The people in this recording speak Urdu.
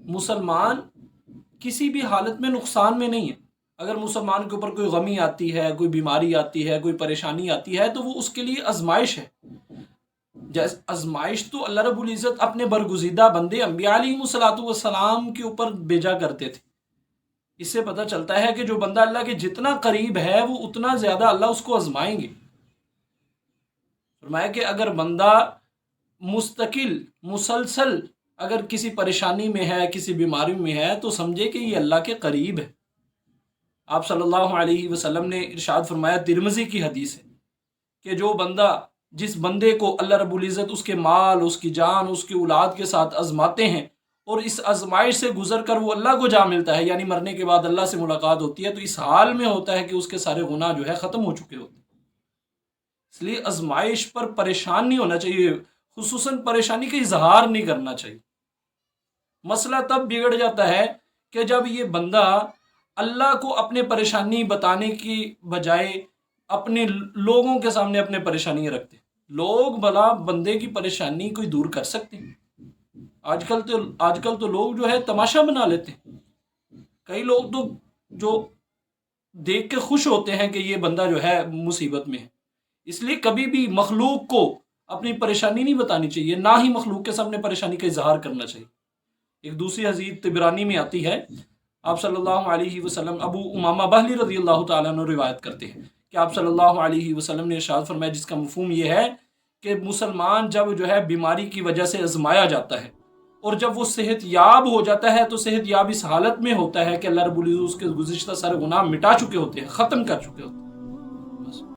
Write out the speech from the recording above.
مسلمان کسی بھی حالت میں نقصان میں نہیں ہے۔ اگر مسلمان کے اوپر کوئی غمی آتی ہے، کوئی بیماری آتی ہے، کوئی پریشانی آتی ہے، تو وہ اس کے لیے آزمائش ہے۔ جیسے آزمائش تو اللہ رب العزت اپنے برگزیدہ بندے انبیاء علیہ الصلوۃ والسلام کے اوپر بھیجا کرتے تھے۔ اس سے پتہ چلتا ہے کہ جو بندہ اللہ کے جتنا قریب ہے وہ اتنا زیادہ اللہ اس کو آزمائیں گے۔ فرمایا کہ اگر بندہ مستقل مسلسل اگر کسی پریشانی میں ہے، کسی بیماری میں ہے، تو سمجھے کہ یہ اللہ کے قریب ہے۔ آپ صلی اللہ علیہ وسلم نے ارشاد فرمایا، ترمذی کی حدیث ہے، کہ جو بندہ جس بندے کو اللہ رب العزت اس کے مال، اس کی جان، اس کی اولاد کے ساتھ آزماتے ہیں، اور اس آزمائش سے گزر کر وہ اللہ کو جا ملتا ہے، یعنی مرنے کے بعد اللہ سے ملاقات ہوتی ہے، تو اس حال میں ہوتا ہے کہ اس کے سارے گناہ جو ہے ختم ہو چکے ہوتے ہیں۔ اس لیے آزمائش پر پریشان نہیں ہونا چاہیے، خصوصاً پریشانی کا اظہار نہیں کرنا چاہیے۔ مسئلہ تب بگڑ جاتا ہے کہ جب یہ بندہ اللہ کو اپنے پریشانی بتانے کی بجائے اپنے لوگوں کے سامنے اپنے پریشانیاں رکھتے ہیں۔ لوگ بھلا بندے کی پریشانی کوئی دور کر سکتے ہیں؟ آج کل تو لوگ جو ہے تماشا بنا لیتے ہیں۔ کئی لوگ تو جو دیکھ کے خوش ہوتے ہیں کہ یہ بندہ جو ہے مصیبت میں ہے۔ اس لیے کبھی بھی مخلوق کو اپنی پریشانی نہیں بتانی چاہیے، نہ ہی مخلوق کے سامنے پریشانی کا اظہار کرنا چاہیے۔ ایک دوسری حدیث طبرانی میں آتی ہے، آپ صلی اللہ علیہ وسلم ابو امامہ بہلی رضی اللہ تعالیٰ عنہ روایت کرتے ہیں کہ آپ صلی اللہ علیہ وسلم نے ارشاد فرمایا، جس کا مفہوم یہ ہے کہ مسلمان جب جو ہے بیماری کی وجہ سے آزمایا جاتا ہے، اور جب وہ صحت یاب ہو جاتا ہے، تو صحت یاب اس حالت میں ہوتا ہے کہ اللہ رب العزت اس کے گزشتہ سارے گناہ مٹا چکے ہوتے ہیں، ختم کر چکے ہوتے ہیں۔